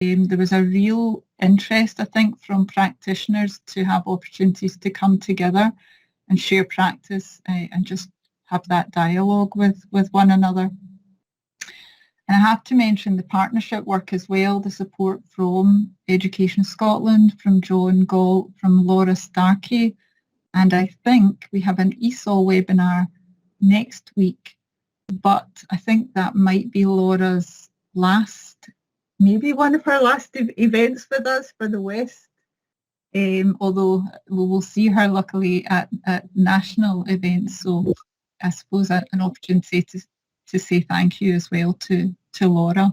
There was a real interest, I think, from practitioners to have opportunities to come together and share practice and just have that dialogue with one another. And I have to mention the partnership work as well, the support from Education Scotland, from John Galt, from Laura Starkey, and I think we have an ESOL webinar next week, but I think that might be Laura's last, maybe one of her last events with us for the West, although we will see her luckily at national events, so I suppose an opportunity to say thank you as well to Laura.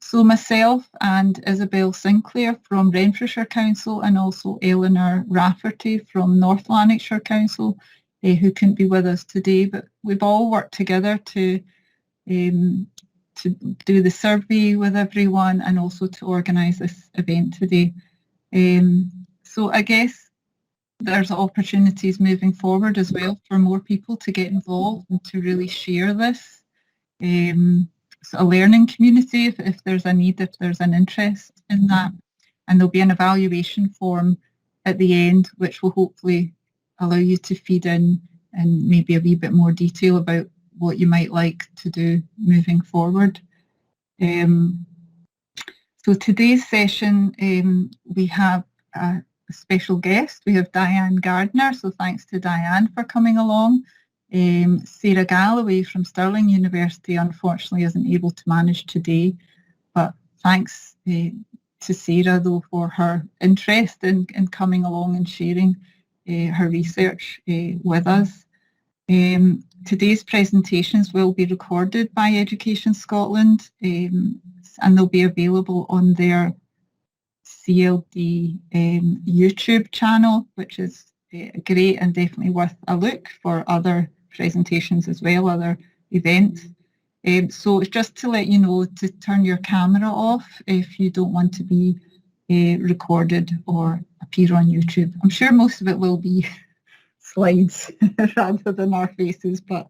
So myself and Isabel Sinclair from Renfrewshire Council and also Eleanor Rafferty from North Lanarkshire Council, who couldn't be with us today, but we've all worked together to do the survey with everyone and also to organise this event today. So I guess there's opportunities moving forward as well for more people to get involved and to really share this. So a learning community if there's a need, if there's an interest in that. And there'll be an evaluation form at the end which will hopefully allow you to feed in and maybe a wee bit more detail about what you might like to do moving forward. So today's session, we have a special guest. We have Diane Gardner, so thanks to Diane for coming along. Sarah Galloway from Stirling University unfortunately isn't able to manage today, but thanks to Sarah though for her interest in coming along and sharing her research with us. Today's presentations will be recorded by Education Scotland and they'll be available on their CLD YouTube channel, which is great and definitely worth a look for other presentations as well, other events. So it's just to let you know to turn your camera off if you don't want to be recorded or appear on YouTube. I'm sure most of it will be slides rather than our faces, but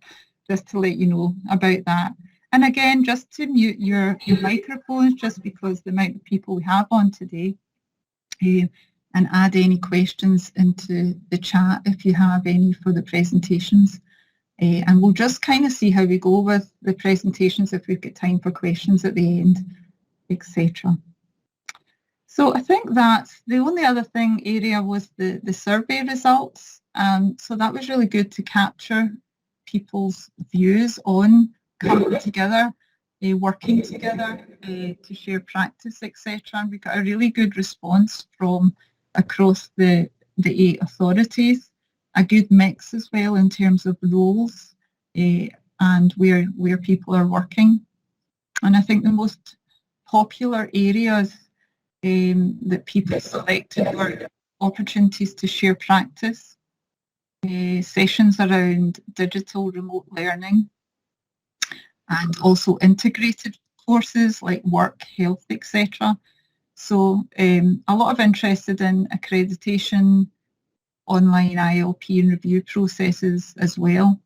just to let you know about that. And again, just to mute your microphones, just because the amount of people we have on today, and add any questions into the chat if you have any for the presentations. And we'll just kind of see how we go with the presentations, if we've got time for questions at the end, etc. So I think that's the only other area was the survey results. So that was really good to capture people's views on coming together, working together to share practice, etc. And we got a really good response from across the 8 authorities, a good mix as well in terms of roles and where people are working. And I think the most popular areas that people selected were opportunities to share practice, sessions around digital remote learning, and also integrated courses like work, health, etc. So a lot of interested in accreditation, online ILP and review processes as well.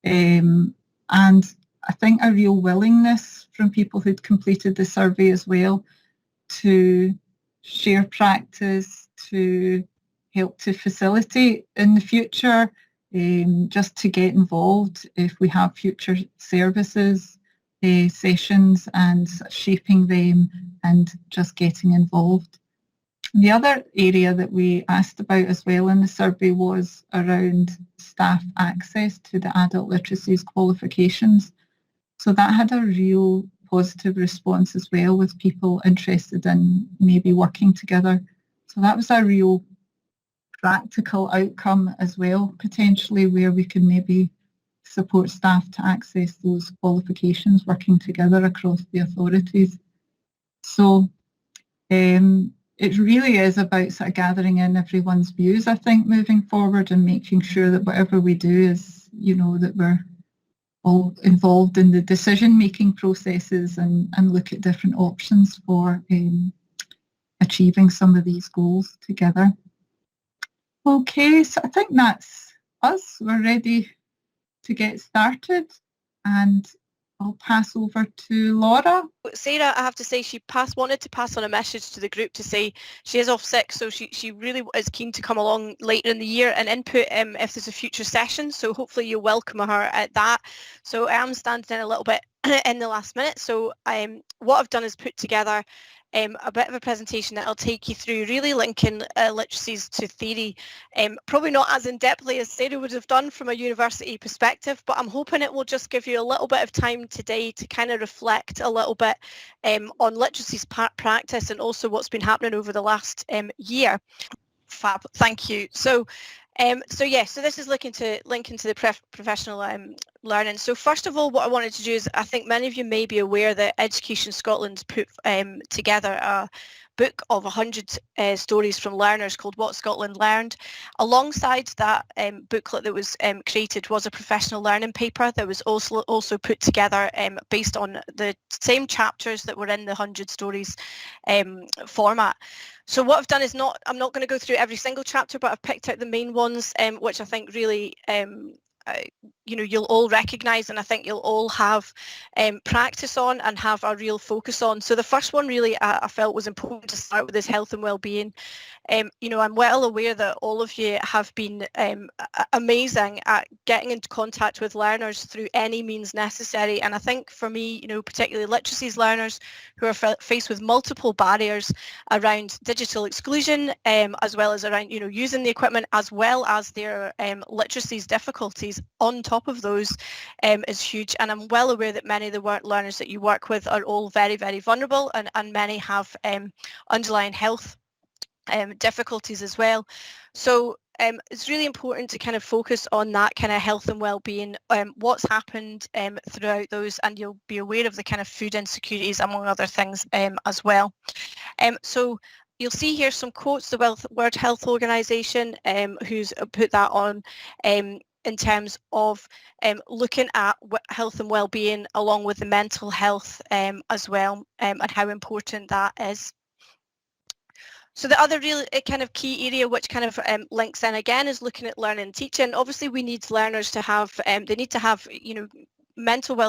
And I think a real willingness from people who'd completed the survey as well to share practice, to help to facilitate in the future, just to get involved if we have future services, sessions and shaping them and just getting involved. The other area that we asked about as well in the survey was around staff access to the adult literacies qualifications. So that had a real positive response as well, with people interested in maybe working together. So that was a real practical outcome as well, potentially, where we can maybe support staff to access those qualifications working together across the authorities. So it really is about sort of gathering in everyone's views, I think, moving forward, and making sure that whatever we do is, you know, that we're all involved in the decision-making processes and look at different options for achieving some of these goals together. Okay, so I think that's us. We're ready to get started, and I'll pass over to Laura. Sarah, I have to say, she wanted to pass on a message to the group to say she is off sick, so she really is keen to come along later in the year and input if there's a future session. So hopefully you'll welcome her at that. So I am standing in a little bit in the last minute. So what I've done is put together a bit of a presentation that I'll take you through, really linking literacies to theory, probably not as in-depthly as Sarah would have done from a university perspective, but I'm hoping it will just give you a little bit of time today to kind of reflect a little bit on literacy's practice and also what's been happening over the last year. Fab, thank you. So this is linking to the professional learning. So first of all, what I wanted to do is, I think many of you may be aware that Education Scotland put together a book of 100 stories from learners called What Scotland Learned. Alongside that booklet that was created was a professional learning paper that was also put together based on the same chapters that were in the 100 stories format. So what I've done is I'm not going to go through every single chapter, but I've picked out the main ones, which I think really you'll all recognise, and I think you'll all have practice on and have a real focus on. So the first one really I felt was important to start with is health and well-being. I'm well aware that all of you have been amazing at getting into contact with learners through any means necessary, and I think for me, particularly literacies learners who are faced with multiple barriers around digital exclusion, as well as around using the equipment, as well as their literacies difficulties on top of those, is huge. And I'm well aware that many of the learners that you work with are all very, very vulnerable, and many have underlying health difficulties as well. So it's really important to kind of focus on that kind of health and well-being, what's happened throughout those, and you'll be aware of the kind of food insecurities, among other things, as well. So you'll see here some quotes. The World Health Organization, who's put that on in terms of looking at health and well-being along with the mental health as well, and how important that is. So the other real kind of key area which kind of links in again is looking at learning and teaching. Obviously we need learners to have, they need to have, mental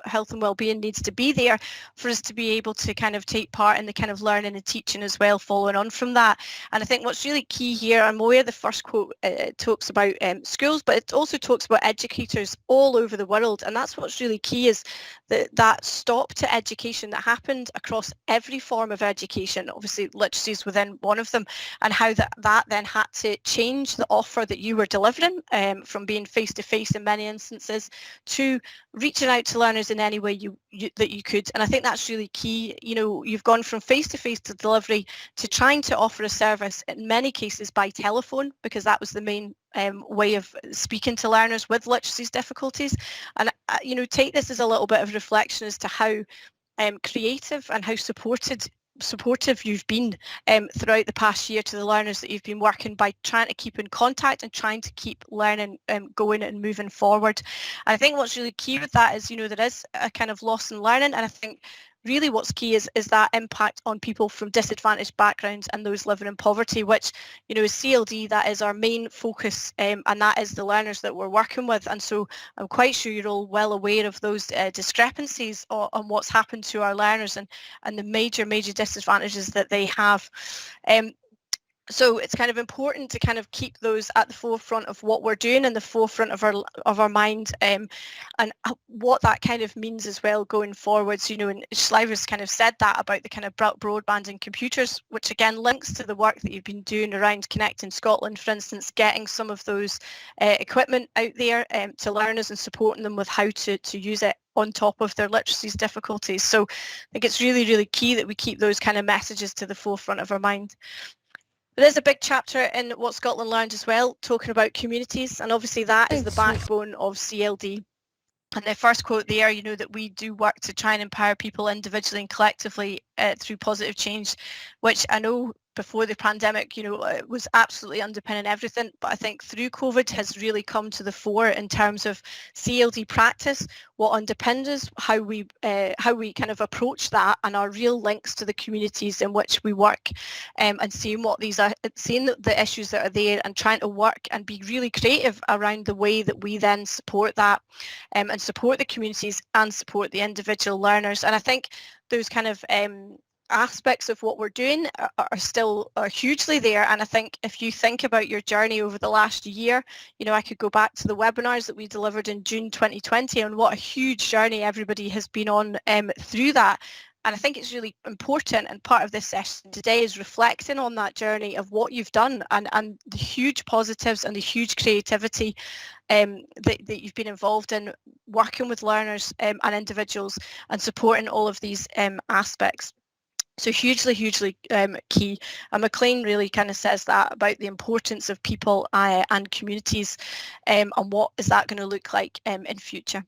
health and well-being needs to be there for us to be able to kind of take part in the kind of learning and teaching as well, following on from that. And I think what's really key here, I'm aware the first quote talks about schools, but it also talks about educators all over the world, and that's what's really key, is that stop to education that happened across every form of education, obviously literacy is within one of them, and how that then had to change the offer that you were delivering from being face-to-face in many instances to reaching out to learners in any way that you could. And I think that's really key. You've gone from face-to-face to delivery to trying to offer a service in many cases by telephone, because that was the main way of speaking to learners with literacy difficulties. And take this as a little bit of reflection as to how creative and how supportive you've been throughout the past year to the learners that you've been working, by trying to keep in contact and trying to keep learning going and moving forward. And I think what's really key with that is, there is a kind of loss in learning, and I think really what's key is that impact on people from disadvantaged backgrounds and those living in poverty, which, is CLD, that is our main focus, and that is the learners that we're working with. And so I'm quite sure you're all well aware of those discrepancies on what's happened to our learners and the major disadvantages that they have. So it's kind of important to kind of keep those at the forefront of what we're doing, and the forefront of our mind, and what that kind of means as well going forwards. And Schleiver's kind of said that about the kind of broadband and computers, which again links to the work that you've been doing around Connecting Scotland, for instance, getting some of those equipment out there to learners and supporting them with how to use it on top of their literacy difficulties. So I think it's really, really key that we keep those kind of messages to the forefront of our mind. There's a big chapter in What Scotland Learned as well, talking about communities, and obviously that is the backbone of CLD. And the first quote there, that we do work to try and empower people individually and collectively through positive change, which I know before the pandemic, it was absolutely underpinning everything. But I think through COVID has really come to the fore in terms of CLD practice, what underpins us, how we kind of approach that, and our real links to the communities in which we work, and seeing what these are, seeing the issues that are there, and trying to work and be really creative around the way that we then support that, and support the communities and support the individual learners. And I think those kind of aspects of what we're doing are still hugely there. And I think if you think about your journey over the last year, I could go back to the webinars that we delivered in June 2020 and what a huge journey everybody has been on through that. And I think it's really important, and part of this session today is reflecting on that journey of what you've done and the huge positives and the huge creativity that you've been involved in working with learners and individuals and supporting all of these aspects. So hugely key. And McLean really kind of says that about the importance of people and communities, and what is that going to look like in future.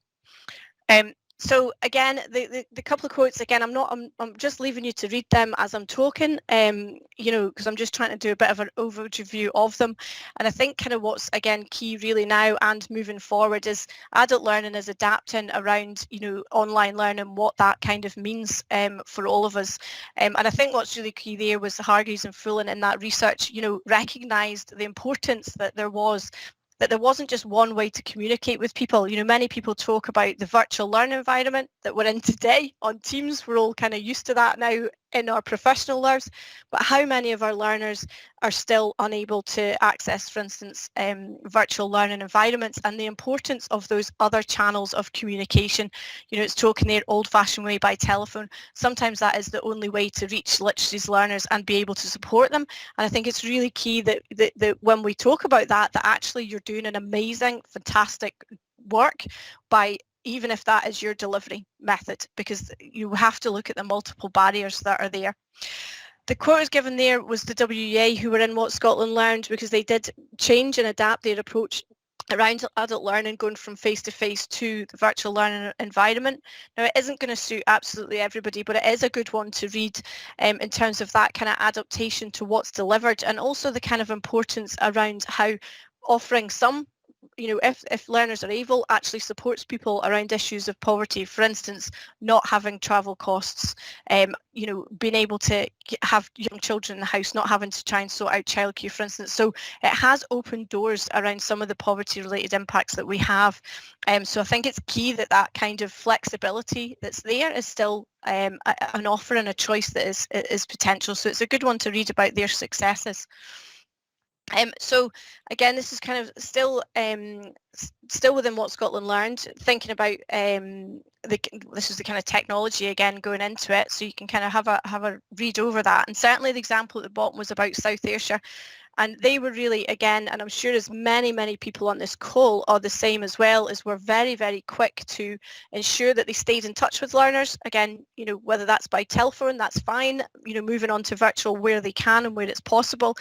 So again, the couple of quotes, again, I'm just leaving you to read them as I'm talking, because I'm just trying to do a bit of an overview of them. And I think kind of what's, again, key really now and moving forward is adult learning is adapting around, online learning, what that kind of means for all of us. And I think what's really key there was Hargreaves and Fullan in that research, recognised the importance that there wasn't just one way to communicate with people. Many people talk about the virtual learning environment that we're in today on Teams. We're all kind of used to that now in our professional lives, but how many of our learners are still unable to access, for instance, virtual learning environments, and the importance of those other channels of communication. It's talking there old-fashioned way by telephone. Sometimes that is the only way to reach literacies learners and be able to support them. And I think it's really key that when we talk about that actually you're doing an amazing, fantastic work by, even if that is your delivery method, because you have to look at the multiple barriers that are there. The quote I was given there was the WEA, who were in What Scotland Learned, because they did change and adapt their approach around adult learning, going from face-to-face to the virtual learning environment. Now, it isn't going to suit absolutely everybody, but it is a good one to read in terms of that kind of adaptation to what's delivered, and also the kind of importance around how offering some, if learners are able, actually supports people around issues of poverty. For instance, not having travel costs, being able to have young children in the house, not having to try and sort out childcare, for instance. So it has opened doors around some of the poverty-related impacts that we have. So I think it's key that kind of flexibility that's there is still an offer and a choice that is potential. So it's a good one to read about their successes. So again, this is kind of still within What Scotland Learned, thinking about this is the kind of technology again going into it, so you can kind of have a read over that. And certainly the example at the bottom was about South Ayrshire. And they were really, again, and I'm sure as many people on this call are the same as well, is we're very, very quick to ensure that they stayed in touch with learners. Again, whether that's by telephone, that's fine, moving on to virtual where they can and where it's possible.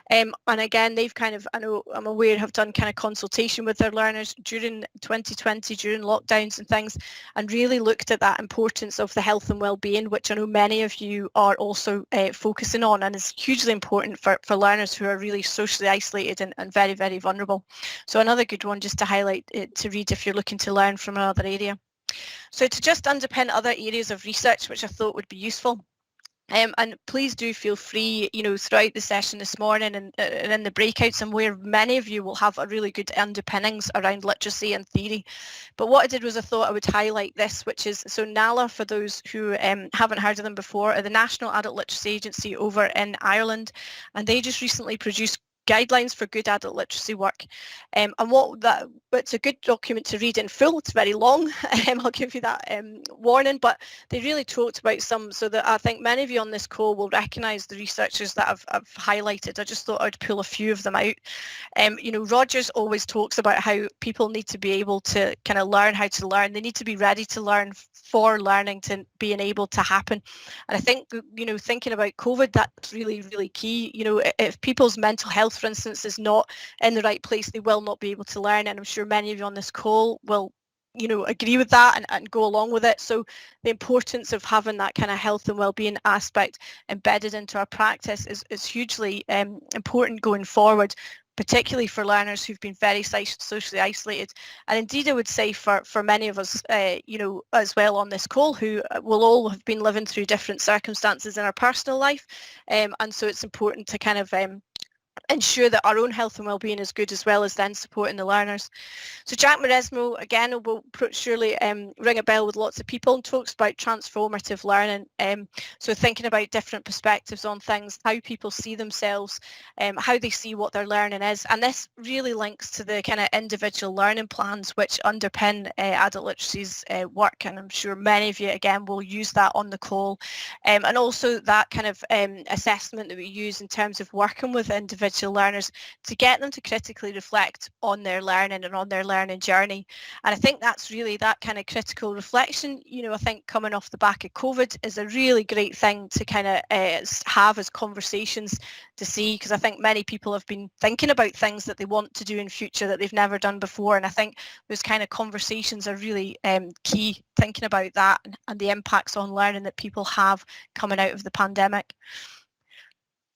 And again, they've kind of, I'm aware, have done kind of consultation with their learners during 2020, during lockdowns and things, and really looked at that importance of the health and well-being, which I know many of you are also focusing on, and is hugely important for learners who are really socially isolated and very, very vulnerable. So another good one just to highlight to read if you're looking to learn from another area. So to just underpin other areas of research which I thought would be useful, and please do feel free, throughout the session this morning and in the breakouts, and where many of you will have a really good underpinnings around literacy and theory. But what I did was I thought I would highlight this, which is, so NALA, for those who haven't heard of them before, are the National Adult Literacy Agency over in Ireland, and they just recently produced guidelines for good adult literacy work. And it's a good document to read in full. It's very long. I'll give you that warning, but they really talked about some, so that I think many of you on this call will recognise the researchers that I've highlighted. I just thought I'd pull a few of them out. Rogers always talks about how people need to be able to kind of learn how to learn. They need to be ready to learn for learning to being able to happen. And I think, thinking about COVID, that's really, really key. If people's mental health, for instance, is not in the right place, they will not be able to learn. And I'm sure many of you on this call will you know, agree with that and go along with it. So the importance of having that kind of health and well-being aspect embedded into our practice is hugely important going forward, particularly for learners who've been very socially isolated. And indeed, I would say for many of us, you know, as well on this call, who will all have been living through different circumstances in our personal life. And so it's important to kind of ensure that our own health and well-being is good, as well as then supporting the learners. So Jack Maresmo, again, will surely ring a bell with lots of people, and talks about transformative learning. So thinking about different perspectives on things, how people see themselves, how they see what their learning is. And this really links to the kind of individual learning plans which underpin Adult Literacy's work. And I'm sure many of you, again, will use that on the call. And also that kind of assessment that we use in terms of working with individual learners to get them to critically reflect on their learning and on their learning journey. And I think that's really that kind of critical reflection, you know, I think coming off the back of COVID is a really great thing to kind of have as conversations to see, because I think many people have been thinking about things that they want to do in future that they've never done before. And I think those kind of conversations are really key, thinking about that and the impacts on learning that people have coming out of the pandemic.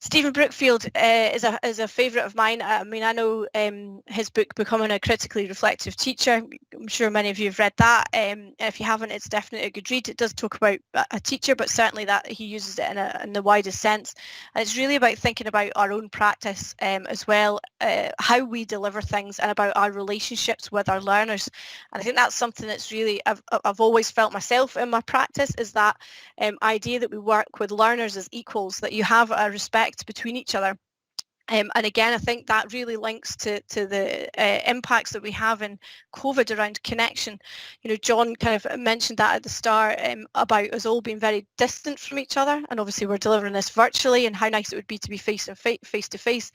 Stephen Brookfield is a favourite of mine. I mean, I know his book, Becoming a Critically Reflective Teacher. I'm sure many of you have read that. If you haven't, it's definitely a good read. It does talk about a teacher, but certainly that he uses it in the widest sense. And it's really about thinking about our own practice as well, how we deliver things, and about our relationships with our learners. And I think that's something that's really, I've always felt myself in my practice, is that idea that we work with learners as equals, that you have a respect between each other. And again, I think that really links to the impacts that we have in COVID around connection. You know, John kind of mentioned that at the start about us all being very distant from each other, and obviously we're delivering this virtually, and how nice it would be to be face to face.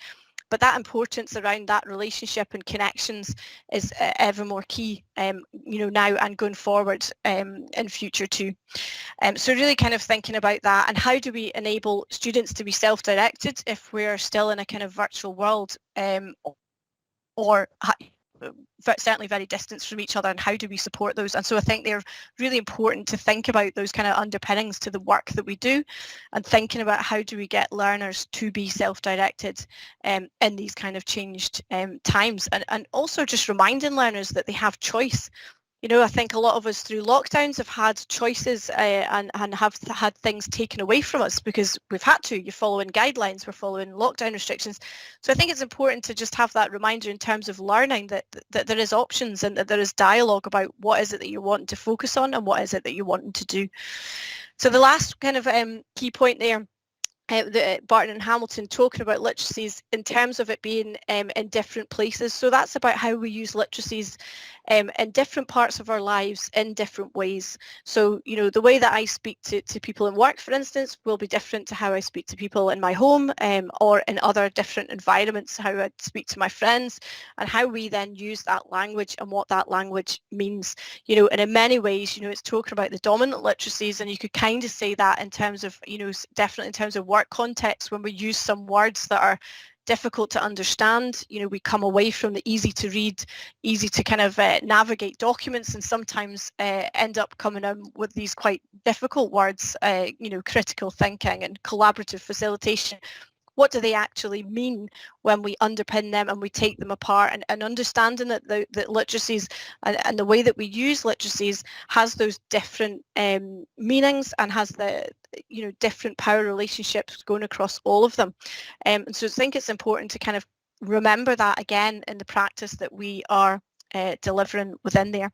But that importance around that relationship and connections is ever more key, you know, now and going forward in future too. So really kind of thinking about that, and how do we enable students to be self-directed if we're still in a kind of virtual world, or certainly very distant from each other, and how do we support those? And so I think they're really important to think about those kind of underpinnings to the work that we do, and thinking about how do we get learners to be self-directed in these kind of changed times, and also just reminding learners that they have choice. You know, I think a lot of us through lockdowns have had choices and have had things taken away from us because we've had to. You're following guidelines, we're following lockdown restrictions. So I think it's important to just have that reminder in terms of learning that there is options, and that there is dialogue about what is it that you're wanting to focus on and what is it that you're wanting to do. So the last kind of key point there, Barton and Hamilton talking about literacies in terms of it being in different places. So that's about how we use literacies in different parts of our lives in different ways. So, you know, the way that I speak to people in work, for instance, will be different to how I speak to people in my home or in other different environments, how I speak to my friends, and how we then use that language and what that language means. You know, and in many ways, you know, it's talking about the dominant literacies, and you could kind of say that in terms of, you know, definitely in terms of work context, when we use some words that are difficult to understand, you know, we come away from the easy to read, easy to kind of navigate documents, and sometimes end up coming in with these quite difficult words, you know, critical thinking and collaborative facilitation. What do they actually mean when we underpin them and we take them apart, and understanding that the literacies and the way that we use literacies has those different meanings, and has the, you know, different power relationships going across all of them. And so I think it's important to kind of remember that again in the practice that we are delivering within there.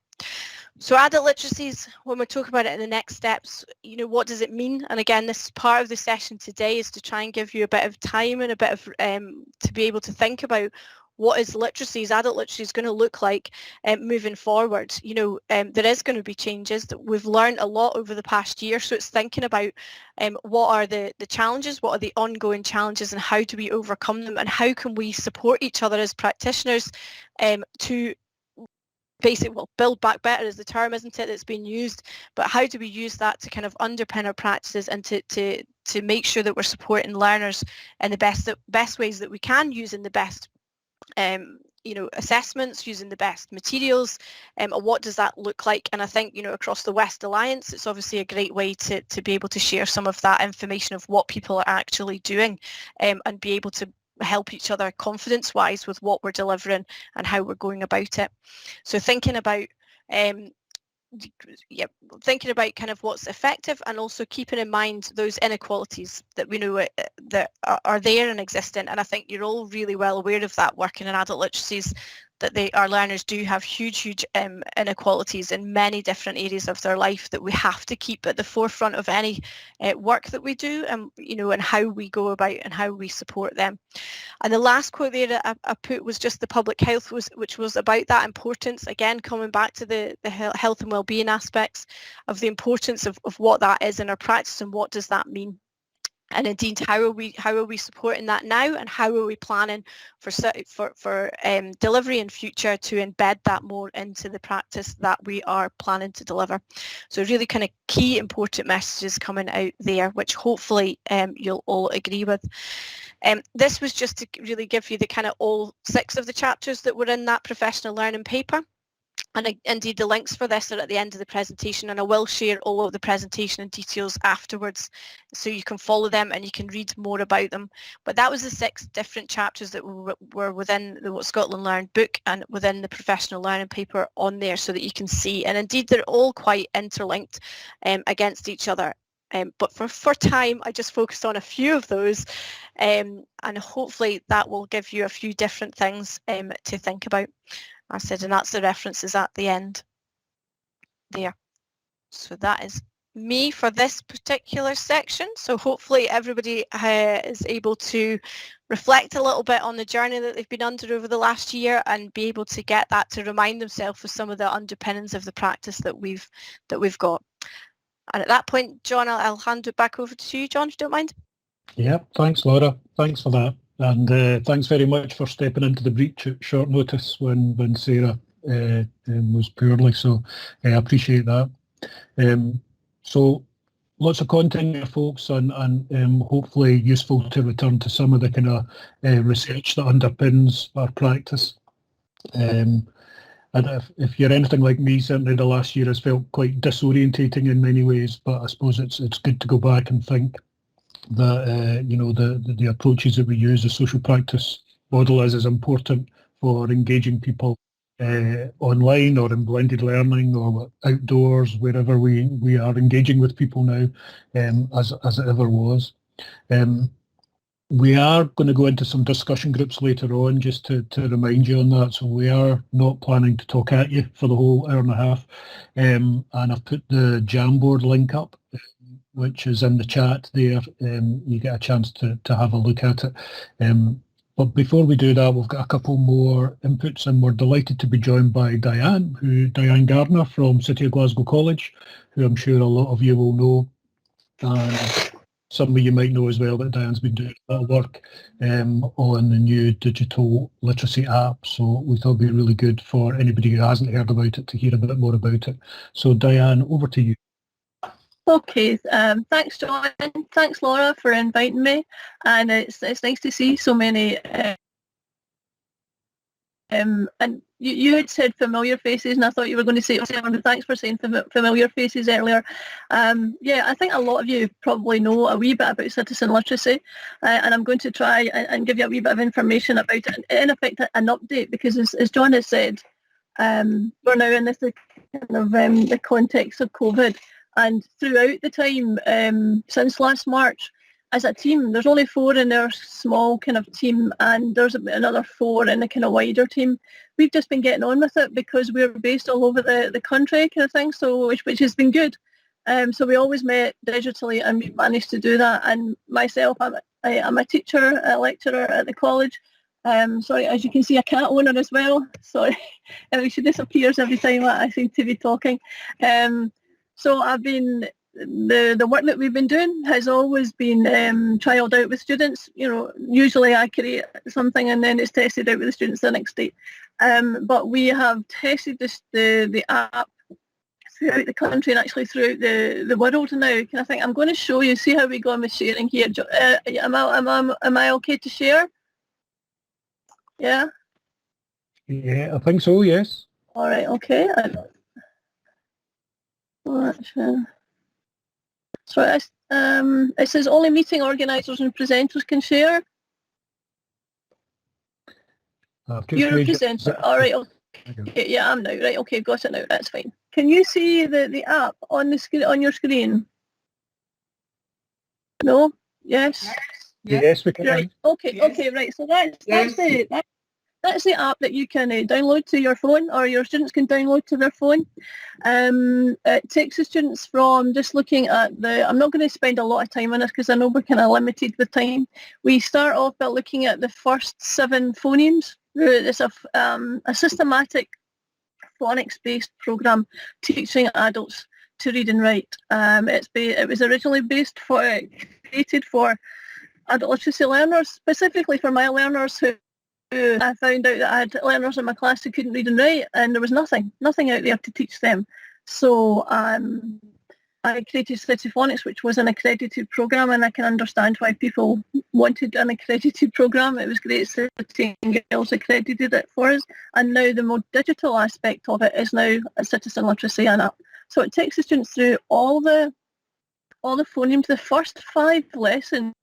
So adult literacies, when we talk about it in the next steps, you know, what does it mean? And again, this part of the session today is to try and give you a bit of time and a bit of to be able to think about what is literacies, adult literacies, going to look like moving forward. You know, there is going to be changes that we've learned a lot over the past year. So it's thinking about what are the challenges, what are the ongoing challenges, and how do we overcome them, and how can we support each other as practitioners to basically, well, build back better is the term, isn't it, that's been used, but how do we use that to kind of underpin our practices, and to make sure that we're supporting learners in the best ways that we can, using the best assessments, using the best materials, and what does that look like? And I think, across the West Alliance, it's obviously a great way to be able to share some of that information of what people are actually doing, and be able to help each other confidence-wise with what we're delivering and how we're going about it. So thinking about kind of what's effective, and also keeping in mind those inequalities that we know that are there and existing. And I think you're all really well aware of that, working in adult literacies, that our learners do have huge inequalities in many different areas of their life that we have to keep at the forefront of any work that we do, and and how we go about and how we support them. And the last quote there that I put was just the public health, which was about that importance, again coming back to the health and well-being aspects of the importance of what that is in our practice, and what does that mean. And indeed, how are we supporting that now, and how are we planning for delivery in future to embed that more into the practice that we are planning to deliver. So really kind of key important messages coming out there, which hopefully you'll all agree with. This was just to really give you the kind of all 6 of the chapters that were in that professional learning paper. And indeed, the links for this are at the end of the presentation, and I will share all of the presentation and details afterwards, so you can follow them and you can read more about them. But that was the 6 different chapters that were within the What Scotland Learned book and within the professional learning paper on there, so that you can see. And indeed, they're all quite interlinked against each other. But for time, I just focused on a few of those, and hopefully that will give you a few different things to think about. I said, and that's the references at the end there. So that is me for this particular section. So hopefully everybody is able to reflect a little bit on the journey that they've been under over the last year, and be able to get that to remind themselves of some of the underpinnings of the practice that we've got. And at that point, John, I'll hand it back over to you, John, if you don't mind. Yeah, thanks, Laura. Thanks for that. And thanks very much for stepping into the breach at short notice when Sarah was poorly. So I appreciate that. So lots of content here, folks, and hopefully useful to return to some of the kind of research that underpins our practice. And if you're anything like me, certainly the last year has felt quite disorientating in many ways, but I suppose it's good to go back and think that the approaches that we use, the social practice model is important for engaging people online or in blended learning or outdoors, wherever we are engaging with people now, as it ever was. We are going to go into some discussion groups later on, just to remind you on that. So we are not planning to talk at you for the whole hour and a half. And I've put the Jamboard link up, which is in the chat there. You get a chance to have a look at it. But before we do that, we've got a couple more inputs, and we're delighted to be joined by Diane Gardner from City of Glasgow College, who I'm sure a lot of you will know. And some of you might know as well that Diane's been doing a lot of work on the new digital literacy app. So we thought it'd be really good for anybody who hasn't heard about it to hear a bit more about it. So Diane, over to you. Okay, thanks John, thanks Laura for inviting me, and it's nice to see so many and you had said familiar faces, and I thought you were going to say, thanks for saying familiar faces earlier. Yeah, I think a lot of you probably know a wee bit about citizen literacy, and I'm going to try and give you a wee bit of information about it, and in effect an update, because as John has said, we're now in this kind of the context of COVID. And throughout the time since last March, as a team, there's only 4 in our small kind of team, and there's another 4 in the kind of wider team. We've just been getting on with it because we're based all over the country, kind of thing. So which has been good. So we always met digitally, and we managed to do that. And myself, I'm a teacher, a lecturer at the college. Sorry, as you can see, a cat owner as well. Sorry, she disappears every time I seem to be talking. So I've been, the work that we've been doing has always been trialled out with students. You know, usually I create something and then it's tested out with the students the next day. But we have tested the app throughout the country and actually throughout the world now. I think I'm going to show you, see how we go on with sharing here. Am I okay to share? Yeah? Yeah, I think so, yes. All right, okay. So it says only meeting organisers and presenters can share. I've just You're a made it- presenter. All right, okay. Yeah, I'm now. Right, okay, got it now. That's fine. Can you see the app on the screen on your screen? No? Yes? Yes, we can. Right. Okay, Yes. okay, right. So that's the app that you can download to your phone, or your students can download to their phone. It takes the students from just looking at I'm not going to spend a lot of time on this because I know we're kind of limited with time. We start off by looking at the first 7 phonemes. It's a systematic phonics-based program teaching adults to read and write. It was originally created for adult literacy learners, specifically for my learners who I found out that I had learners in my class who couldn't read and write, and there was nothing out there to teach them. So I created Cld Phonics, which was an accredited program, and I can understand why people wanted an accredited program. It was great Cld Girls accredited it for us, and now the more digital aspect of it is now a citizen literacy and app. So it takes the students through all the phonemes. The first 5 lessons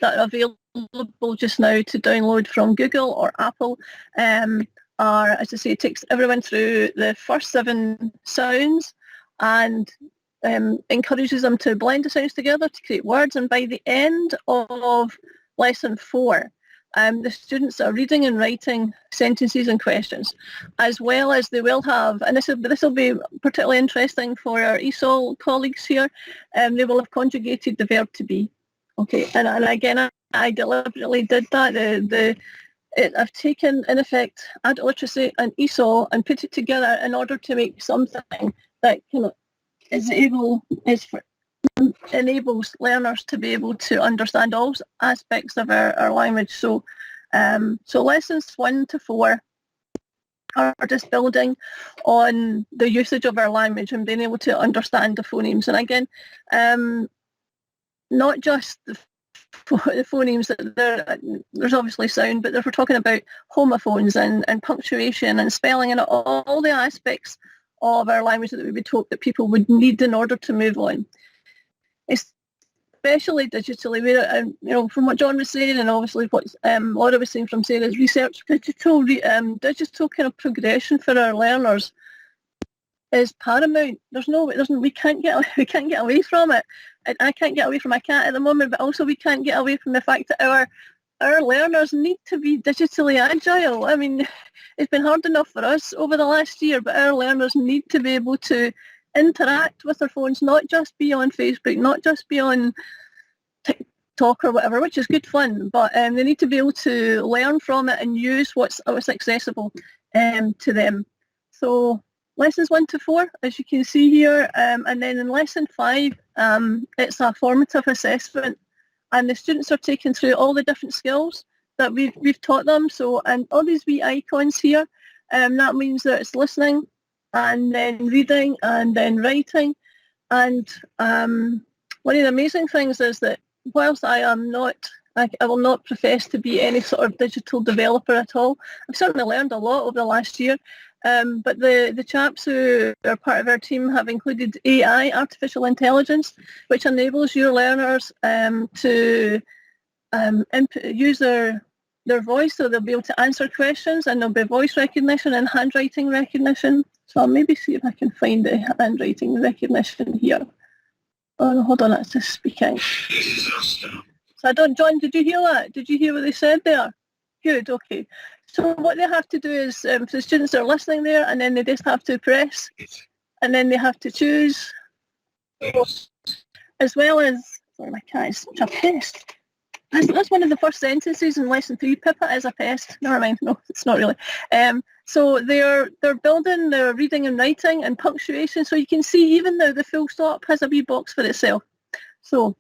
that are available just now to download from Google or Apple are, as I say, it takes everyone through the first 7 sounds and encourages them to blend the sounds together to create words. And by the end of lesson 4, the students are reading and writing sentences and questions, as well as they will have, and this will be particularly interesting for our ESOL colleagues here, they will have conjugated the verb to be. Okay, and again, I deliberately did that. I've taken, in effect, adult literacy and ESOL and put it together in order to make something that enables learners to be able to understand all aspects of our language. So lessons 1 to 4 are just building on the usage of our language and being able to understand the phonemes. And again, not just the phonemes, there's obviously sound, but if we're talking about homophones and punctuation and spelling and all the aspects of our language that we would hope that people would need in order to move on, especially digitally. From what John was saying, and obviously what Laura was saying from Sarah's research, digital kind of progression for our learners is paramount. We can't get away from it. I can't get away from my cat at the moment, but also we can't get away from the fact that our learners need to be digitally agile. I mean, it's been hard enough for us over the last year, but our learners need to be able to interact with their phones, not just be on Facebook, not just be on TikTok or whatever, which is good fun, but they need to be able to learn from it and use what's accessible to them. So lessons 1 to 4, as you can see here, and then in lesson 5, it's a formative assessment, and the students are taken through all the different skills that we've taught them. So, and all these wee icons here, that means that it's listening, and then reading, and then writing. And one of the amazing things is that whilst I will not profess to be any sort of digital developer at all, I've certainly learned a lot over the last year. But the chaps who are part of our team have included AI, artificial intelligence, which enables your learners to use their voice, so they'll be able to answer questions, and there'll be voice recognition and handwriting recognition. So I'll maybe see if I can find the handwriting recognition here. Oh, hold on, that's just speaking. So John, did you hear that? Did you hear what they said there? Good, okay. So what they have to do is, for the students that are listening there, and then they just have to press, and then they have to choose, as well as, sorry, my cat is such a pest. That's one of the first sentences in lesson 3. Pippa is a pest. Never mind. No, it's not really. So they're building their reading and writing and punctuation. So you can see even now the full stop has a wee box for itself. So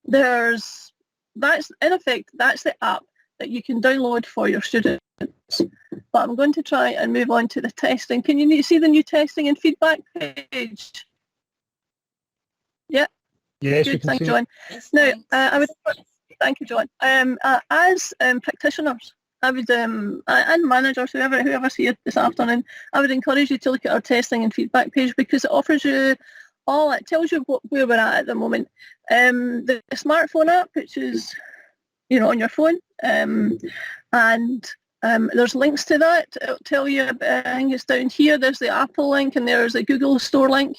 that's in effect, that's the app that you can download for your students. But I'm going to try and move on to the testing. Can you see the new testing and feedback page? Yeah. Yes, good. Thank you, John. Now, thank you, John. As practitioners, and managers, whoever's here this afternoon, I would encourage you to look at our testing and feedback page, because it offers you it tells you where we're at the moment. The smartphone app, which is, on your phone, and there's links to that. It'll tell you, I think it's down here, there's the Apple link and there's the Google Store link.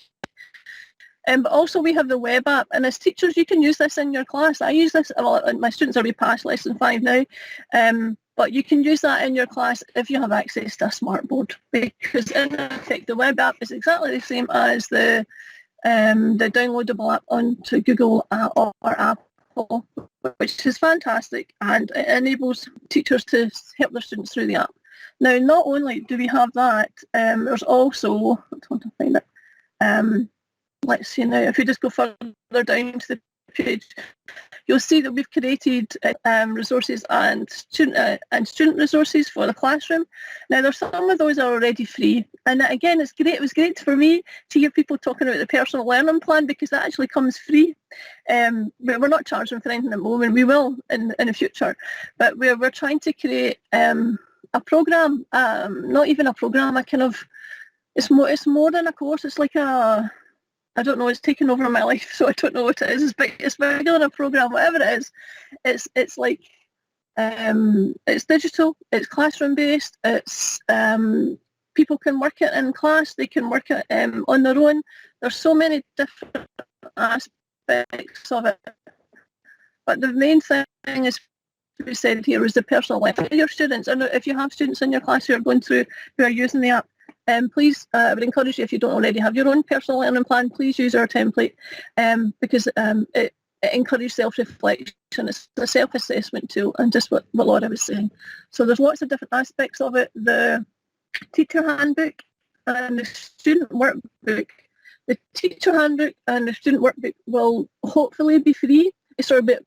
But also we have the web app, and as teachers you can use this in your class. I use this, well, my students are past lesson 5 now, but you can use that in your class if you have access to a smart board, because in effect the web app is exactly the same as the downloadable app onto Google or Apple, which is fantastic, and it enables teachers to help their students through the app. Now, not only do we have that, there's also, I want to find it, let's see now, if you just go further down to the page, you'll see that we've created resources and student resources for the classroom. Now, there's some of those are already free, and again, it's great. It was great for me to hear people talking about the personal learning plan, because that actually comes free. We're not charging for anything at the moment. We will in the future, but we're trying to create a program. Not even a program. It's more than a course. It's like I don't know, it's taken over my life, so I don't know what it is. It's bigger than a program, whatever it is. It's like, it's digital, it's classroom based, it's, people can work it in class, they can work it on their own. There's so many different aspects of it. But the main thing is, we said here, is the personal life of your students. And if you have students in your class who are using the app, please, I would encourage you, if you don't already have your own personal learning plan, please use our template, because it encourages self-reflection. It's a self-assessment tool, and just what Laura was saying. So there's lots of different aspects of it. The teacher handbook and the student workbook. The teacher handbook and the student workbook will hopefully be free.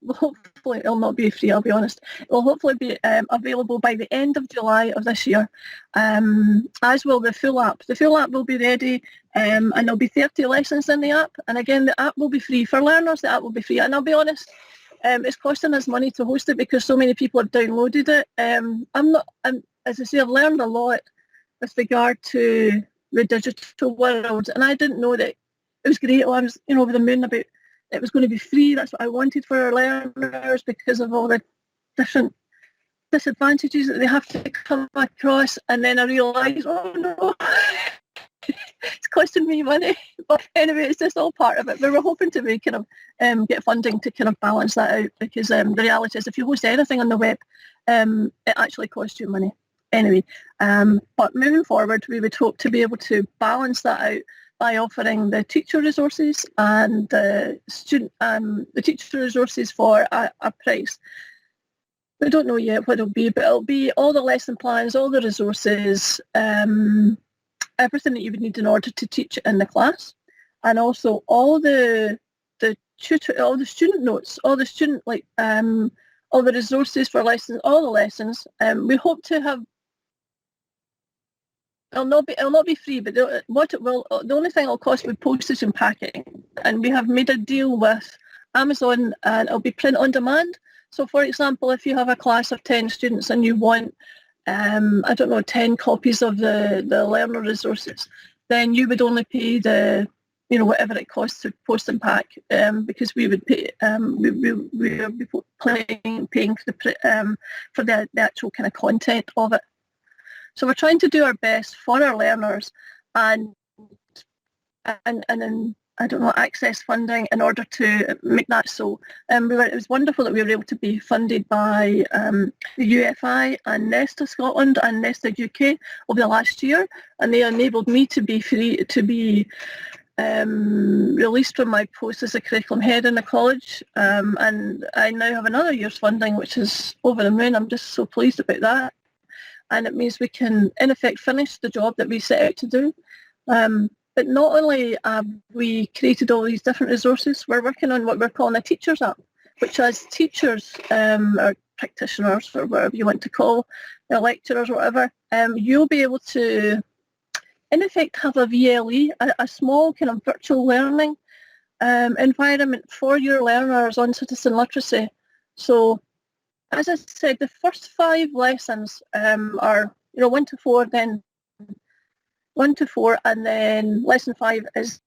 Hopefully it'll not be free, I'll be honest. It will hopefully be available by the end of July of this year, as will the full app. The full app will be ready, and there'll be 30 lessons in the app. And again, the app will be free. For learners, the app will be free. And I'll be honest, it's costing us money to host it because so many people have downloaded it. As I say, I've learned a lot with regard to the digital world, and I didn't know that it was great. I was, over the moon about it was going to be free. That's what I wanted for our learners, because of all the different disadvantages that they have to come across. And then I realised, oh no, it's costing me money. But anyway, it's just all part of it. We were hoping to get funding to kind of balance that out, because the reality is, if you host anything on the web, it actually costs you money. Anyway, but moving forward, we would hope to be able to balance that out by offering the teacher resources and the teacher resources for a price. We don't know yet what it'll be, but it'll be all the lesson plans, all the resources, everything that you would need in order to teach in the class, and also all the student notes, all the resources for lessons, all the lessons. We hope to have. It'll not be free, but the only thing it'll cost will be postage and packaging. And we have made a deal with Amazon, and it'll be print on demand. So, for example, if you have a class of 10 students and you want, 10 copies of the learner resources, then you would only pay the, whatever it costs to post and pack, because we would pay, we would be paying for the actual kind of content of it. So we're trying to do our best for our learners and access funding in order to make that so. It was wonderful that we were able to be funded by the UFI and Nesta Scotland and Nesta UK over the last year, and they enabled me to be released from my post as a curriculum head in the college, and I now have another year's funding, which is over the moon. I'm just so pleased about that. And it means we can, in effect, finish the job that we set out to do. But not only have we created all these different resources, we're working on what we're calling a teachers app, which as teachers or practitioners, or whatever you want to call, lecturers or whatever, you'll be able to, in effect, have a VLE, a small kind of virtual learning environment for your learners on citizen literacy. So as I said, the first 5 lessons are 1 to 4, then 1 to 4, and then lesson 5 is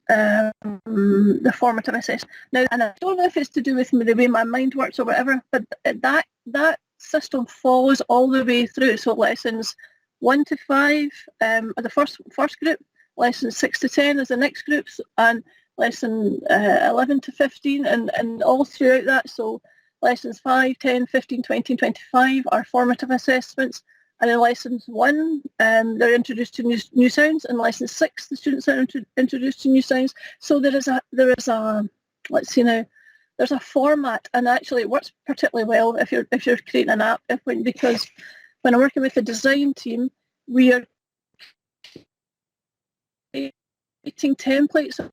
the formative assessment. Now, and I don't know if it's to do with the way my mind works or whatever, but that system follows all the way through. So lessons 1 to 5 are the first group, lessons 6 to 10 is the next group, and lesson 11 to 15, and all throughout that. So lessons 5, 10, 15, 20, and 25 are formative assessments. And in lessons 1, they're introduced to new sounds. In lesson 6, the students are introduced to new sounds. So there is a let's see now, there's a format, and actually it works particularly well if you're creating an app, because when I'm working with the design team, we are creating templates of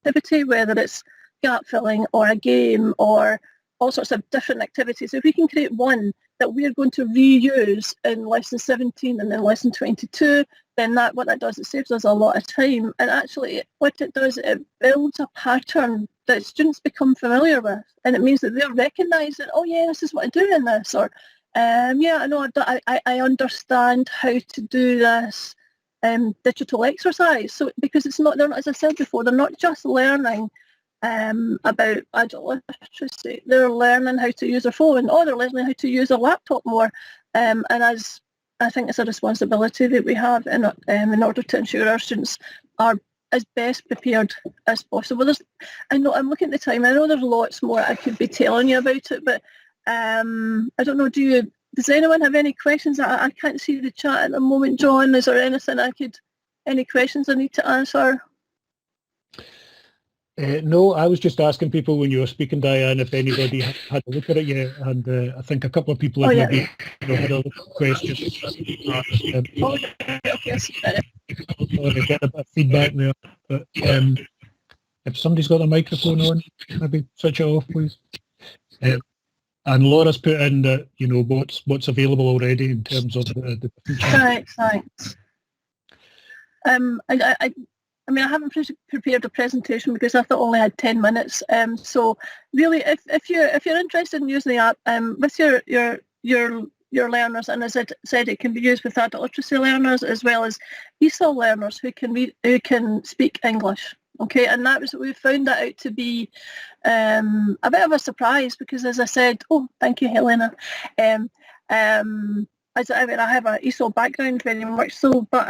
activity, whether it's gap filling or a game or all sorts of different activities. If we can create one that we're going to reuse in lesson 17 and then lesson 22, then what that does, it saves us a lot of time. And actually what it does, it builds a pattern that students become familiar with, and it means that they'll recognise that, oh yeah, this is what I do in this, or yeah, I know I understand how to do this digital exercise. So because they're not, as I said before, they're not just learning about adult literacy, they're learning how to use their phone, or they're learning how to use a laptop more, and as I think it's a responsibility that we have in order to ensure our students are as best prepared as possible. I know I'm looking at the time, I know there's lots more I could be telling you about it, but I don't know, does anyone have any questions? I can't see the chat at the moment. John, is there anything any questions I need to answer? No, I was just asking people when you were speaking, Diane, if anybody had a look at it yet, and I think a couple of people have maybe had a look at questions. Okay, I see that. Get a bit of feedback there, but if somebody's got a microphone on, maybe switch it off, please. And Laura's put in that, what's available already in terms of the feature. Thanks. I mean, I haven't prepared a presentation because I thought I only had 10 minutes. So really, if you're interested in using the app with your learners, and as I said, it can be used with adult literacy learners as well as ESOL learners who can speak English. Okay, and we found that out to be a bit of a surprise, because as I said, thank you, Helena. I have an ESOL background very much so, but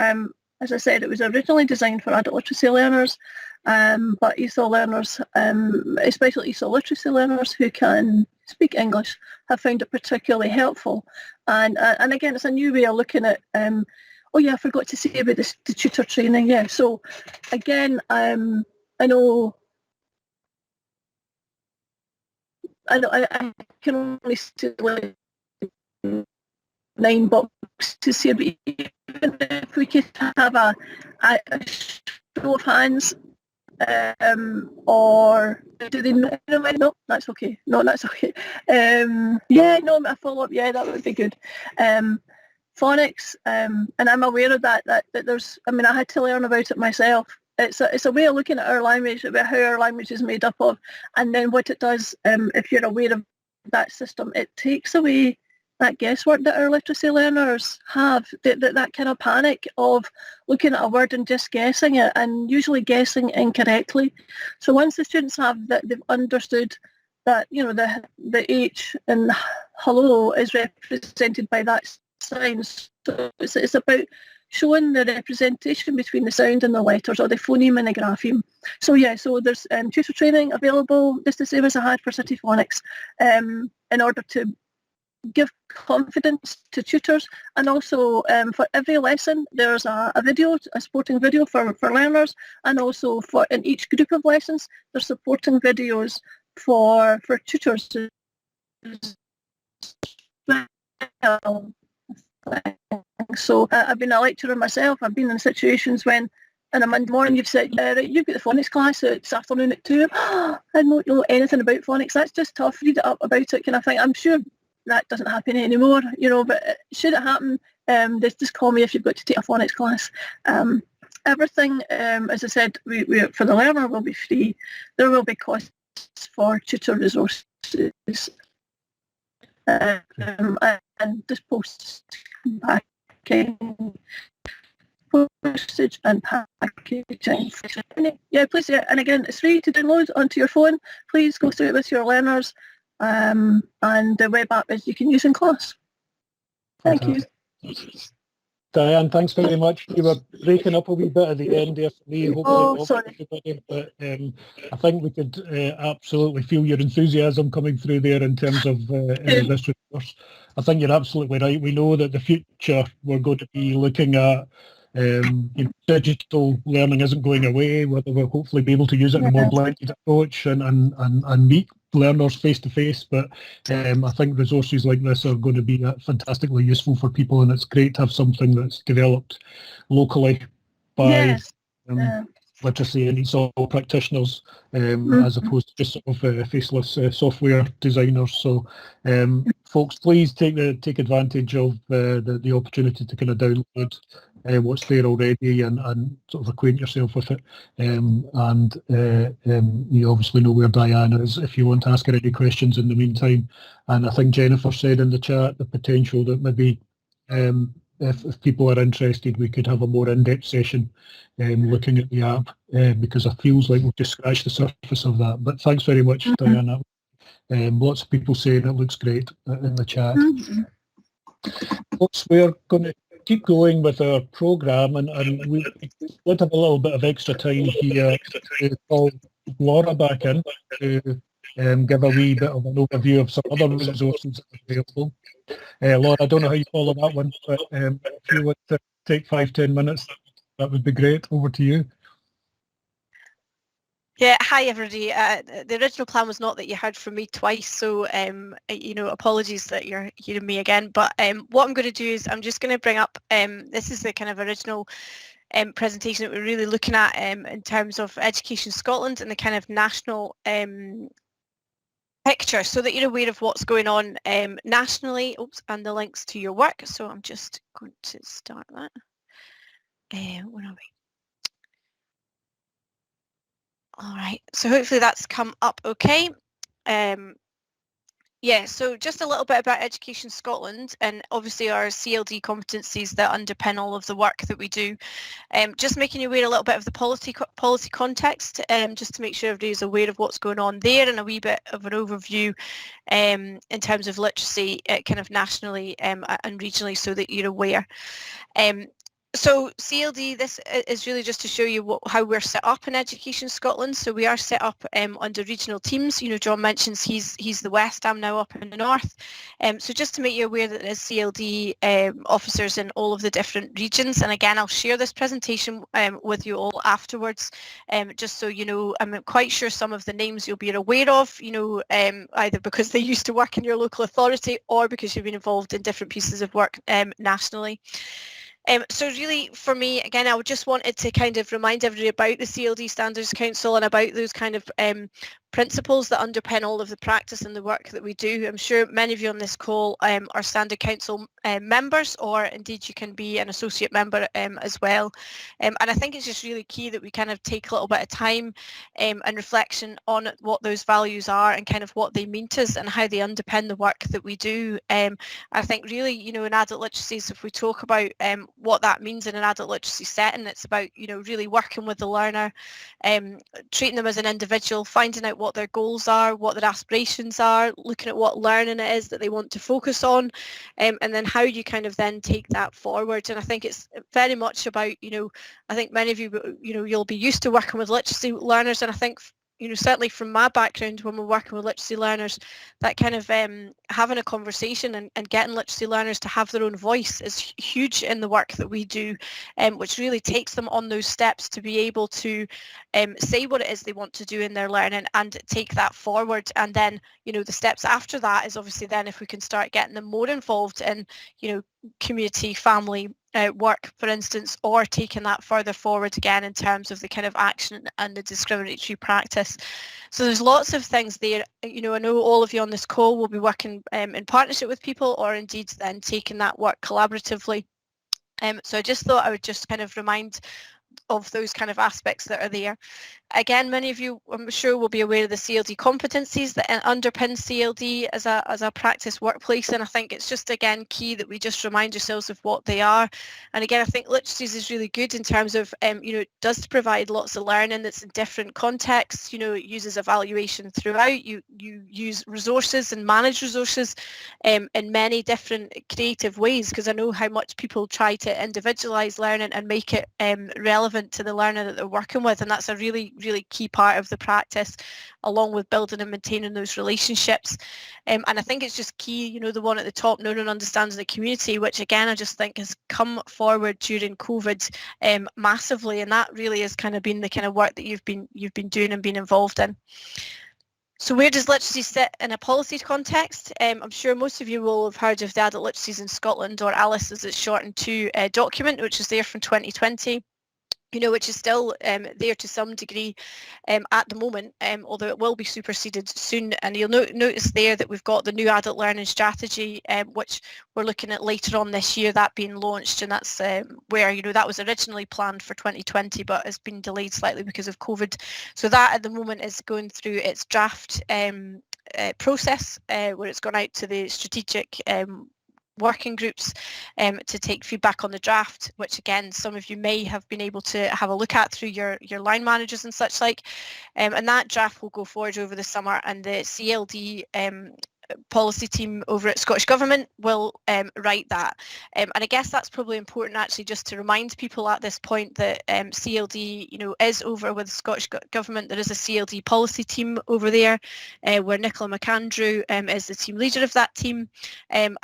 as I said, it was originally designed for adult literacy learners, but ESOL learners, especially ESOL literacy learners who can speak English, have found it particularly helpful. And again, it's a new way of looking at, oh yeah, I forgot to say about the tutor training. Yeah, so again, I know I can only say like 9 boxes here, but even if we could have a show of hands, or do they know? No, that's okay. No, that's okay. Yeah, no, a follow-up, yeah, that would be good. Phonics, and I'm aware of that there's, I mean, I had to learn about it myself. It's a way of looking at our language, about how our language is made up of, and then what it does, if you're aware of that system, it takes away that guesswork that our literacy learners have, that kind of panic of looking at a word and just guessing it, and usually guessing incorrectly. So once the students have that, they've understood that, the H in hello is represented by that sign. So it's about showing the representation between the sound and the letters, or the phoneme and the grapheme. So yeah, so there's tutor training available, just the same as I had for City Phonics, in order to give confidence to tutors. And also for every lesson there's a supporting video for learners, and also in each group of lessons there's supporting videos for tutors as well. So I've been a lecturer myself. I've been in situations when on a Monday morning you've said, right, you've got the phonics class this afternoon at 2. I don't know anything about phonics. That's just tough. Read it up about it kind of thing. I'm sure that doesn't happen anymore, but should it happen, just call me if you've got to take a phonics class. Everything, as I said, we for the learner will be free. There will be costs for tutor resources and just post back in postage and packaging. Yeah, please, yeah. And again, it's free to download onto your phone. Please go through it with your learners, and the web app is you can use in class. Thank you. Diane, thanks very much. You were breaking up a wee bit at the end there for me. Hopefully sorry. everybody, but I think we could absolutely feel your enthusiasm coming through there in terms of this resource. I think you're absolutely right. We know that the future we're going to be looking at digital learning isn't going away, whether we'll hopefully be able to use it in a more blended approach and meet learners face to face, but I think resources like this are going to be fantastically useful for people, and it's great to have something that's developed locally by literacy and ESOL practitioners as opposed to just sort of faceless software designers. So folks, please take advantage of the opportunity to kind of download what's there already and sort of acquaint yourself with it. You obviously know where Diane is if you want to ask her any questions in the meantime. And I think Jennifer said in the chat the potential that maybe if people are interested, we could have a more in-depth session looking at the app because it feels like we've just scratched the surface of that. But thanks very much, Diana. Lots of people saying it looks great in the chat. Folks, we're going to keep going with our programme, and we would have a little bit of extra time here to call Laura back in to give a wee bit of an overview of some other resources that are available. Laura, I don't know how you follow that one, but if you would take 5-10 minutes, that would be great. Over to you. Yeah, hi everybody. The original plan was not that you heard from me twice, so apologies that you're hearing me again. But what I'm going to do is I'm just going to bring up, this is the kind of original presentation that we're really looking at in terms of Education Scotland and the kind of national picture, so that you're aware of what's going on nationally, and the links to your work. So I'm just going to start that. Where are we? All right, so hopefully that's come up okay. Yeah, so just a little bit about Education Scotland and obviously our CLD competencies that underpin all of the work that we do. Just making you aware a little bit of the policy context, just to make sure everybody's aware of what's going on there, and a wee bit of an overview in terms of literacy kind of nationally and regionally, so that you're aware. So CLD, this is really just to show you how we're set up in Education Scotland. So we are set up under regional teams. John mentions he's the west, I'm now up in the north. So just to make you aware that there's CLD officers in all of the different regions. And again, I'll share this presentation with you all afterwards, just so you know. I'm quite sure some of the names you'll be aware of, either because they used to work in your local authority or because you've been involved in different pieces of work nationally. So really, for me, again, I just wanted to kind of remind everybody about the Cld Standards Council and about those kind of principles that underpin all of the practice and the work that we do. I'm sure many of you on this call are Standard Council members, or indeed you can be an associate member as well. And I think it's just really key that we kind of take a little bit of time and reflection on what those values are and kind of what they mean to us and how they underpin the work that we do. I think really, in adult literacies, if we talk about what that means in an adult literacy setting, it's about, really working with the learner, treating them as an individual, finding out what their goals are, what their aspirations are, looking at what learning it is that they want to focus on, and then how you kind of then take that forward. And I think it's very much about, I think many of you, you'll be used to working with literacy learners, and I think certainly from my background, when we're working with literacy learners, that kind of having a conversation and getting literacy learners to have their own voice is huge in the work that we do, which really takes them on those steps to be able to say what it is they want to do in their learning and take that forward. And then, the steps after that is obviously then if we can start getting them more involved in, community, family, work, for instance, or taking that further forward again in terms of the kind of action and the discriminatory practice. So there's lots of things there. I know all of you on this call will be working in partnership with people, or indeed then taking that work collaboratively. So I just thought I would just kind of remind of those kind of aspects that are there. Again, many of you, I'm sure, will be aware of the CLD competencies that underpin CLD as a practice workplace, and I think it's just, again, key that we just remind ourselves of what they are. And again, I think literacies is really good in terms of, it does provide lots of learning that's in different contexts. It uses evaluation throughout. You use resources and manage resources in many different creative ways, because I know how much people try to individualise learning and make it relevant to the learner that they're working with, and that's a really key part of the practice, along with building and maintaining those relationships. And I think it's just key, the one at the top, knowing and understanding the community, which again I just think has come forward during COVID massively, and that really has kind of been the kind of work that you've been doing and been involved in. So where does literacy sit in a policy context? I'm sure most of you will have heard of the Adult Literacies in Scotland, or ALICE as it's shortened to, document, which is there from 2020. Which is still there to some degree at the moment, although it will be superseded soon. And you'll notice there that we've got the new adult learning strategy, which we're looking at later on this year, that being launched, and that's where, that was originally planned for 2020, but has been delayed slightly because of COVID. So that at the moment is going through its draft process, where it's gone out to the strategic working groups to take feedback on the draft, which again some of you may have been able to have a look at through your line managers and such like, and that draft will go forward over the summer, and the CLD policy team over at Scottish Government will write that. And I guess that's probably important actually just to remind people at this point that CLD is over with the Scottish Government. There is a CLD policy team over there where Nicola McAndrew is the team leader of that team, and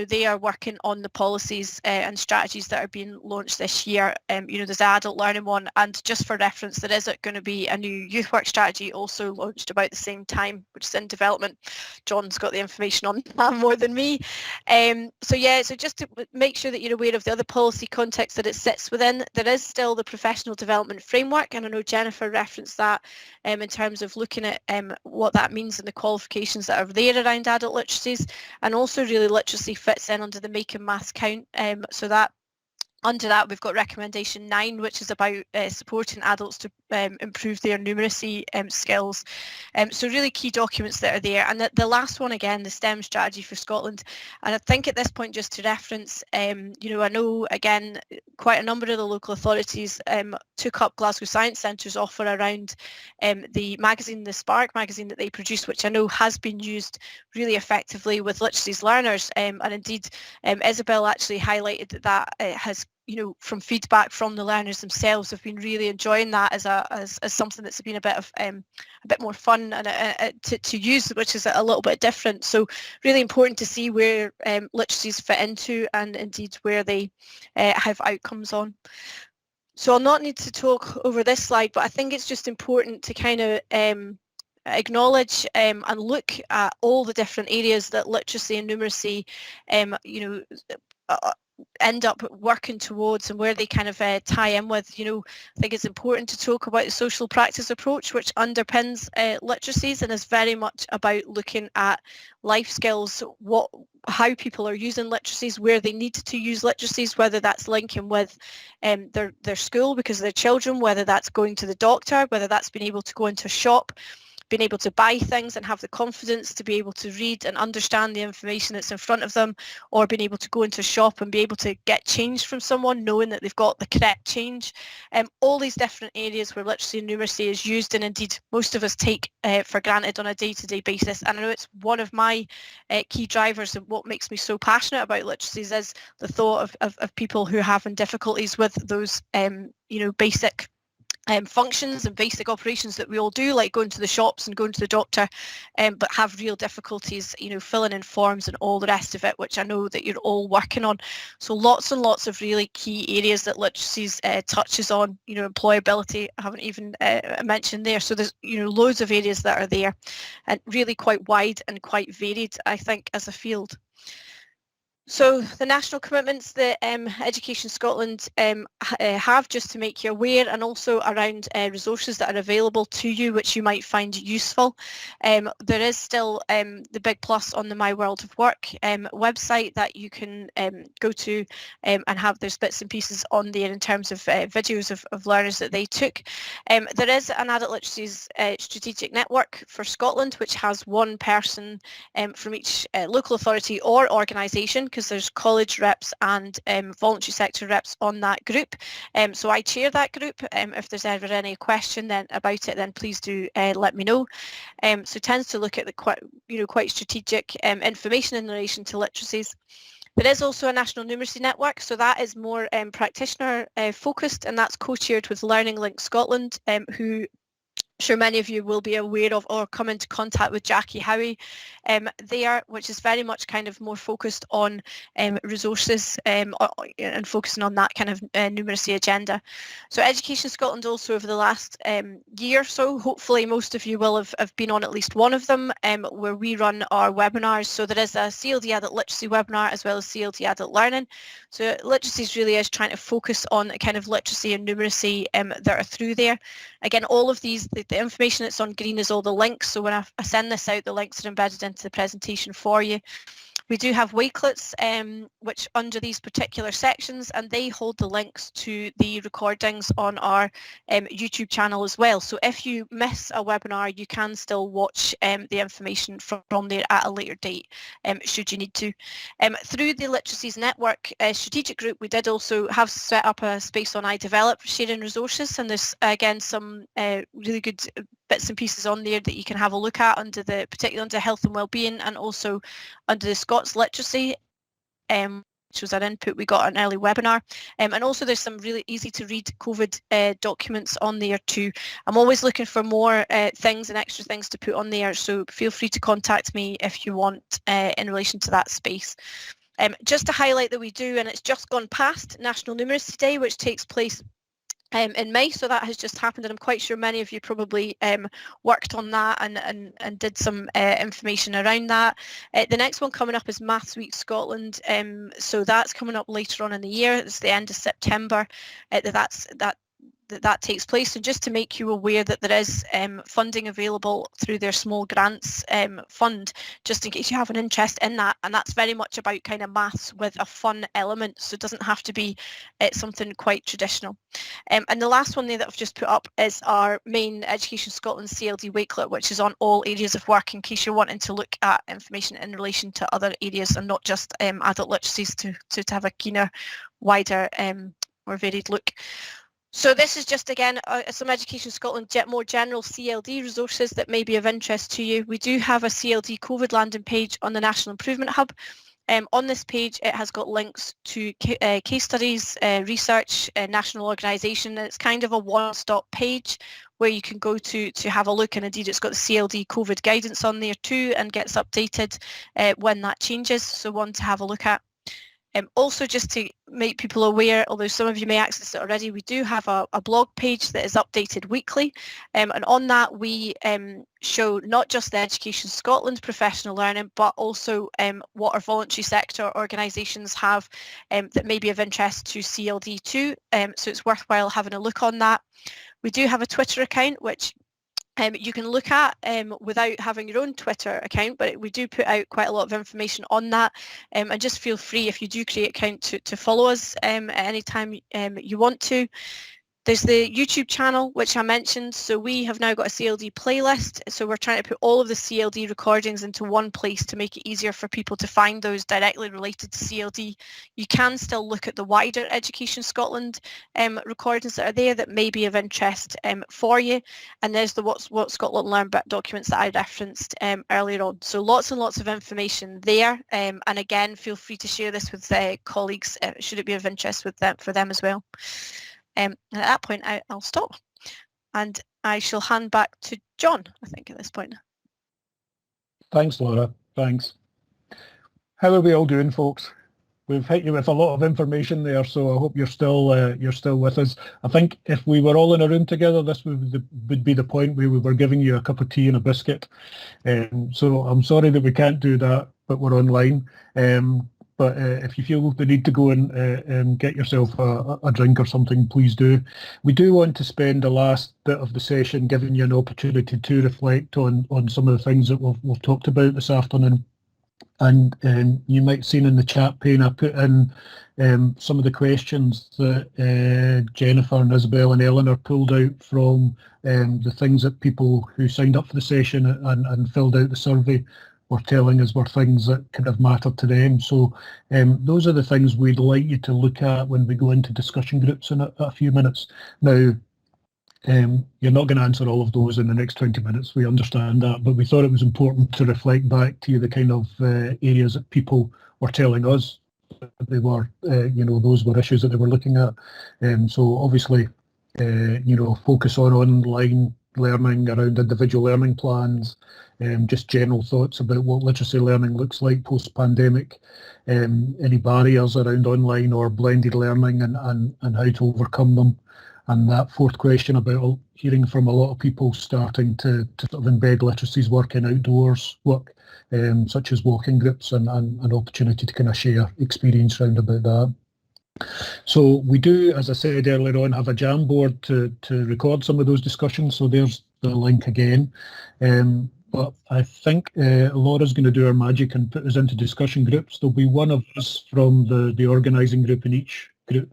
they are working on the policies and strategies that are being launched this year. There's the adult learning one, and just for reference, there is going to be a new youth work strategy also launched about the same time, which is in development. John's got the information on that more than me. So just to make sure that you're aware of the other policy context that it sits within, there is still the professional development framework, and I know Jennifer referenced that in terms of looking at what that means and the qualifications that are there around adult literacies, and also really literacy fits in under the Make and Maths Count, so that under that we've got recommendation 9, which is about supporting adults to improve their numeracy skills. So really key documents that are there. And the last one, again, the STEM strategy for Scotland. And I think at this point, just to reference, I know again quite a number of the local authorities took up Glasgow Science Centre's offer around the magazine, the Spark magazine that they produce, which I know has been used really effectively with literacies learners, and indeed Isabel actually highlighted that has, from feedback from the learners themselves, have been really enjoying that as something that's been a bit more fun and to use, which is a little bit different. So really important to see where literacies fit into, and indeed where they have outcomes on. So I'll not need to talk over this slide, but I think it's just important to kind of acknowledge and look at all the different areas that literacy and numeracy end up working towards, and where they kind of tie in with. I think it's important to talk about the social practice approach, which underpins literacies and is very much about looking at life skills, how people are using literacies, where they need to use literacies, whether that's linking with their school because of their children, whether that's going to the doctor, whether that's being able to go into a shop, being able to buy things and have the confidence to be able to read and understand the information that's in front of them, or being able to go into a shop and be able to get change from someone knowing that they've got the correct change. All these different areas where literacy and numeracy is used, and indeed most of us take for granted on a day-to-day basis. And I know it's one of my key drivers, and what makes me so passionate about literacies is the thought of people who are having difficulties with those basic functions and basic operations that we all do, like going to the shops and going to the doctor, but have real difficulties, filling in forms and all the rest of it, which I know that you're all working on. So lots and lots of really key areas that literacies touches on. Employability, I haven't even mentioned there. So there's loads of areas that are there, and really quite wide and quite varied, I think, as a field. So the national commitments that Education Scotland have, just to make you aware, and also around resources that are available to you which you might find useful. There is still the big plus on the My World of Work website that you can go to and have, there's bits and pieces on there in terms of videos of learners that they took. There is an Adult Literacies Strategic Network for Scotland, which has one person from each local authority or organisation, because there's college reps and voluntary sector reps on that group. So I chair that group. If there's ever any question then about it, then please do let me know. So it tends to look at the quite strategic information in relation to literacies. There is also a national numeracy network, so that is more practitioner focused, and that's co-chaired with Learning Link Scotland, who I'm sure many of you will be aware of or come into contact with Jackie Howie there, which is very much kind of more focused on resources and focusing on that kind of numeracy agenda. So Education Scotland also, over the last year or so, hopefully most of you will have been on at least one of them, where we run our webinars. So there is a CLD Adult Literacy webinar as well as CLD Adult Learning. So literacies really is trying to focus on the kind of literacy and numeracy that are through there. Again, all of these, the information that's on green is all the links, so when I send this out, the links are embedded into the presentation for you. We do have wakelets which under these particular sections, and they hold the links to the recordings on our YouTube channel as well. So if you miss a webinar, you can still watch the information from there at a later date, should you need to. Through the Literacies Network strategic group, we did also have set up a space on iDevelop sharing resources, and there's again some really good bits and pieces on there that you can have a look at under the, particularly under health and wellbeing, and also under the Scots literacy, which was an input we got an early webinar. And also there's some really easy to read COVID documents on there too. I'm always looking for more things and extra things to put on there, so feel free to contact me if you want in relation to that space. Just to highlight that we do, and it's just gone past National Numeracy Day, which takes place in May, so that has just happened, and I'm quite sure many of you probably worked on that and did some information around that. The next one coming up is Maths Week Scotland, so that's coming up later on in the year. It's the end of September that takes place. And just to make you aware that there is funding available through their small grants fund, just in case you have an interest in that, and that's very much about kind of maths with a fun element, so it doesn't have to be something quite traditional. And the last one there that I've just put up is our main Education Scotland CLD wakelet, which is on all areas of work, in case you're wanting to look at information in relation to other areas and not just adult literacies, to have a keener, wider, more varied look. So this is just, again, some Education Scotland more general CLD resources that may be of interest to you. We do have a CLD COVID landing page on the National Improvement Hub. On this page, it has got links to case studies, research, national organisation. It's kind of a one-stop page where you can go to have a look, and indeed it's got the CLD COVID guidance on there too, and gets updated when that changes, so one to have a look at. Also, just to make people aware, although some of you may access it already, we do have a blog page that is updated weekly, and on that we show not just the Education Scotland professional learning, but also what our voluntary sector organisations have that may be of interest to CLD too, so it's worthwhile having a look on that. We do have a Twitter account, which you can look at without having your own Twitter account, but we do put out quite a lot of information on that, and just feel free, if you do create an account, to follow us at any time you want to. There's the YouTube channel, which I mentioned, so we have now got a CLD playlist, so we're trying to put all of the CLD recordings into one place to make it easier for people to find those directly related to CLD. You can still look at the wider Education Scotland recordings that are there that may be of interest for you, and there's the What Scotland Learn documents that I referenced earlier on. So lots and lots of information there, and again, feel free to share this with colleagues should it be of interest for them as well. And at that point, I'll stop, and I shall hand back to John, I think, at this point. Thanks, Laura. Thanks. How are we all doing, folks? We've hit you with a lot of information there, so I hope you're still with us. I think if we were all in a room together, this would be the point where we were giving you a cup of tea and a biscuit. So I'm sorry that we can't do that, but we're online. but if you feel the need to go and get yourself a drink or something, please do. We do want to spend the last bit of the session giving you an opportunity to reflect on some of the things that we've talked about this afternoon. And you might have seen in the chat pane I put in some of the questions that Jennifer and Isabel and Eleanor pulled out from the things that people who signed up for the session and filled out the survey were telling us were things that kind of mattered to them. So those are the things we'd like you to look at when we go into discussion groups in a few minutes. Now, you're not going to answer all of those in the next 20 minutes, we understand that, but we thought it was important to reflect back to you the kind of areas that people were telling us that they were, those were issues that they were looking at. So obviously, focus on online learning around individual learning plans, just general thoughts about what literacy learning looks like post-pandemic, any barriers around online or blended learning and how to overcome them. And that fourth question about hearing from a lot of people starting to sort of embed literacies work in outdoors work, such as walking groups and an opportunity to kind of share experience around about that. So we do, as I said earlier on, have a Jamboard to record some of those discussions. So there's the link again. But I think Laura's going to do her magic and put us into discussion groups. There'll be one of us from the organising group in each group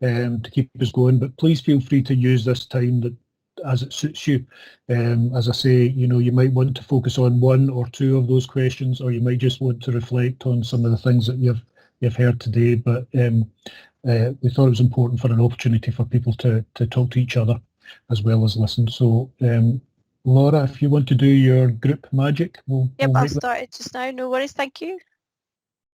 to keep us going, but please feel free to use this time as it suits you. As I say, you might want to focus on one or two of those questions, or you might just want to reflect on some of the things that you've heard today. But we thought it was important for an opportunity for people to talk to each other as well as listen. So Laura, if you want to do your group magic, I'll start it just now. No worries, thank you.